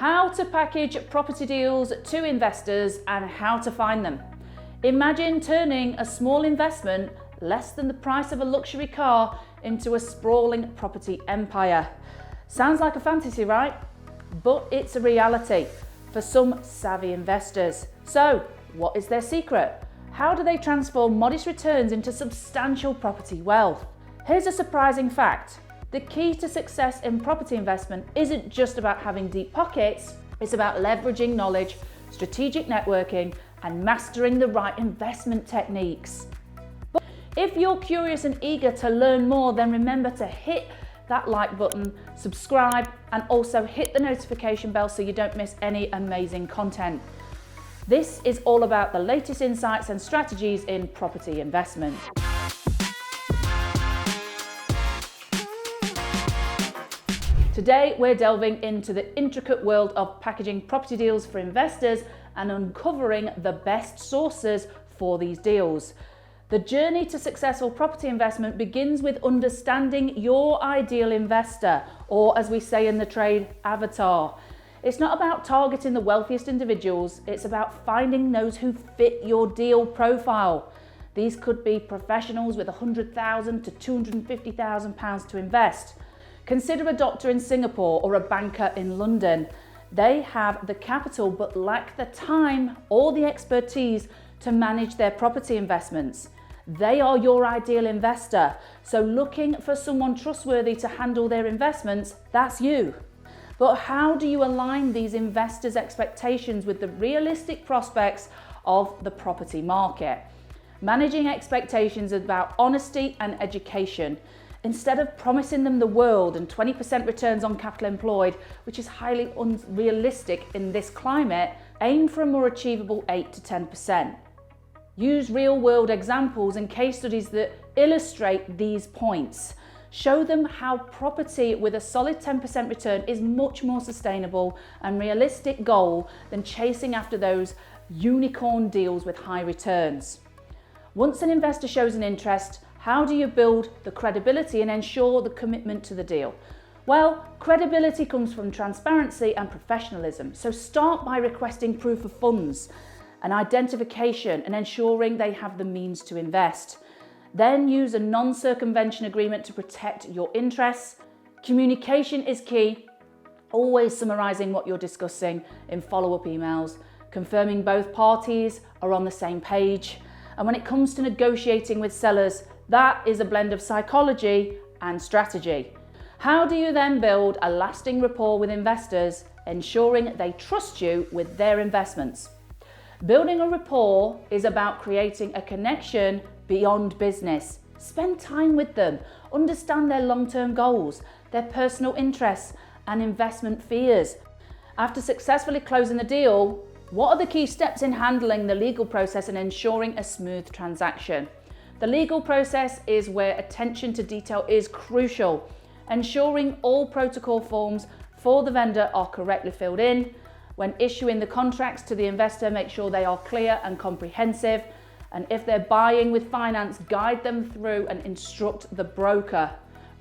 How to package property deals to investors and how to find them. Imagine turning a small investment, less than the price of a luxury car, into a sprawling property empire. Sounds like a fantasy, right? But it's a reality for some savvy investors. So, what is their secret? How do they transform modest returns into substantial property wealth? Here's a surprising fact. The key to success in property investment isn't just about having deep pockets, it's about leveraging knowledge, strategic networking, and mastering the right investment techniques. But if you're curious and eager to learn more, then remember to hit that like button, subscribe, and also hit the notification bell so you don't miss any amazing content. This is all about the latest insights and strategies in property investment. Today, we're delving into the intricate world of packaging property deals for investors and uncovering the best sources for these deals. The journey to successful property investment begins with understanding your ideal investor, or as we say in the trade, avatar. It's not about targeting the wealthiest individuals, it's about finding those who fit your deal profile. These could be professionals with £100,000 to £250,000 to invest. Consider a doctor in Singapore or a banker in London. They have the capital but lack the time or the expertise to manage their property investments. They are your ideal investor. So looking for someone trustworthy to handle their investments, that's you. But how do you align these investors' expectations with the realistic prospects of the property market? Managing expectations is about honesty and education. Instead of promising them the world and 20% returns on capital employed, which is highly unrealistic in this climate, aim for a more achievable 8 to 10%. Use real-world examples and case studies that illustrate these points. Show them how property with a solid 10% return is much more sustainable and realistic goal than chasing after those unicorn deals with high returns. Once an investor shows an interest, how do you build the credibility and ensure the commitment to the deal? Well, credibility comes from transparency and professionalism. So start by requesting proof of funds, an identification, and ensuring they have the means to invest. Then use a non-circumvention agreement to protect your interests. Communication is key, always summarising what you're discussing in follow-up emails, confirming both parties are on the same page. And when it comes to negotiating with sellers, that is a blend of psychology and strategy. How do you then build a lasting rapport with investors, ensuring they trust you with their investments? Building a rapport is about creating a connection beyond business. Spend time with them, understand their long-term goals, their personal interests, and investment fears. After successfully closing the deal, what are the key steps in handling the legal process and ensuring a smooth transaction? The legal process is where attention to detail is crucial, ensuring all protocol forms for the vendor are correctly filled in. When issuing the contracts to the investor, make sure they are clear and comprehensive. And if they're buying with finance, guide them through and instruct the broker.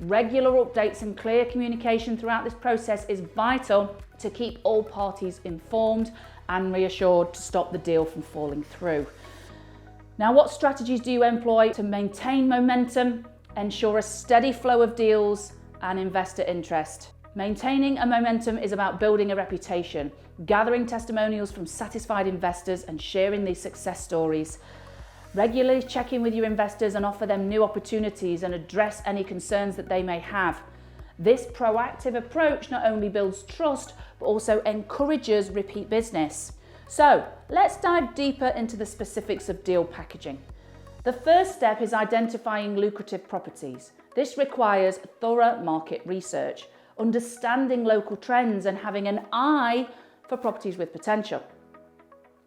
Regular updates and clear communication throughout this process is vital to keep all parties informed and reassured to stop the deal from falling through. Now, what strategies do you employ to maintain momentum, ensure a steady flow of deals and investor interest? Maintaining a momentum is about building a reputation, gathering testimonials from satisfied investors and sharing these success stories. Regularly check in with your investors and offer them new opportunities and address any concerns that they may have. This proactive approach not only builds trust, but also encourages repeat business. So let's dive deeper into the specifics of deal packaging. The first step is identifying lucrative properties. This requires thorough market research, understanding local trends and having an eye for properties with potential.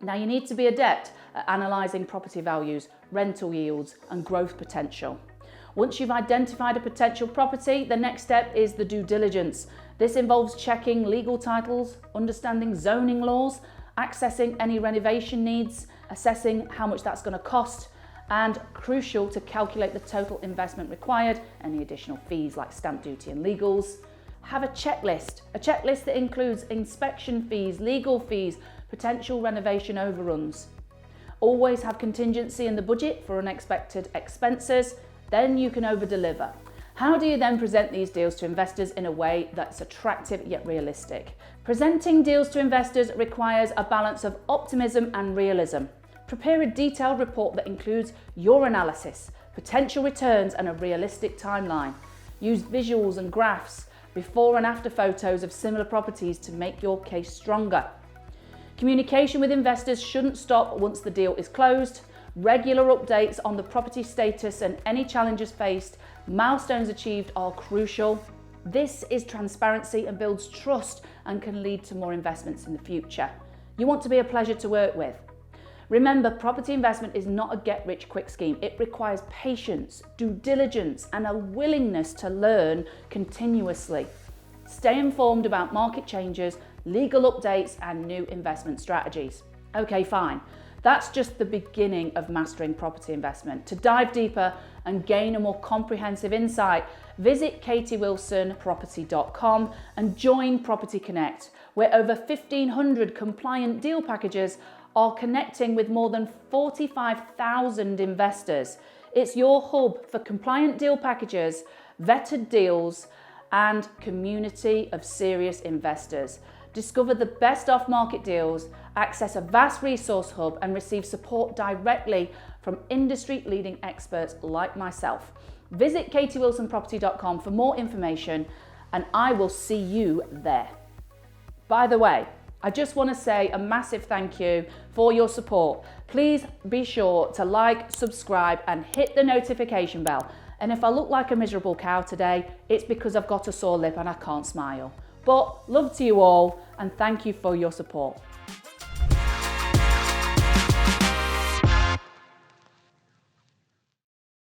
Now, you need to be adept at analysing property values, rental yields and growth potential. Once you've identified a potential property, the next step is the due diligence. This involves checking legal titles, understanding zoning laws, accessing any renovation needs, assessing how much that's going to cost, and crucial to calculate the total investment required, any additional fees like stamp duty and legals. Have a checklist that includes inspection fees, legal fees, potential renovation overruns. Always have contingency in the budget for unexpected expenses, then you can over-deliver. How do you then present these deals to investors in a way that's attractive yet realistic? Presenting deals to investors requires a balance of optimism and realism. Prepare a detailed report that includes your analysis, potential returns, and a realistic timeline. Use visuals and graphs, before and after photos of similar properties to make your case stronger. Communication with investors shouldn't stop once the deal is closed. Regular updates on the property status and any challenges faced, milestones achieved are crucial. This is transparency and builds trust and can lead to more investments in the future. You want to be a pleasure to work with. Remember, property investment is not a get-rich-quick scheme. It requires patience, due diligence, and a willingness to learn continuously. Stay informed about market changes, legal updates, and new investment strategies. Okay, fine. That's just the beginning of mastering property investment. To dive deeper and gain a more comprehensive insight, visit katiewilsonproperty.com and join Property Connect, where over 1,500 compliant deal packages are connecting with more than 45,000 investors. It's your hub for compliant deal packages, vetted deals, and community of serious investors. Discover the best off-market deals, access a vast resource hub, and receive support directly from industry-leading experts like myself. Visit katiewilsonproperty.com for more information, and I will see you there. By the way, I just want to say a massive thank you for your support. Please be sure to like, subscribe, and hit the notification bell. And if I look like a miserable cow today, it's because I've got a sore lip and I can't smile. But love to you all, and thank you for your support.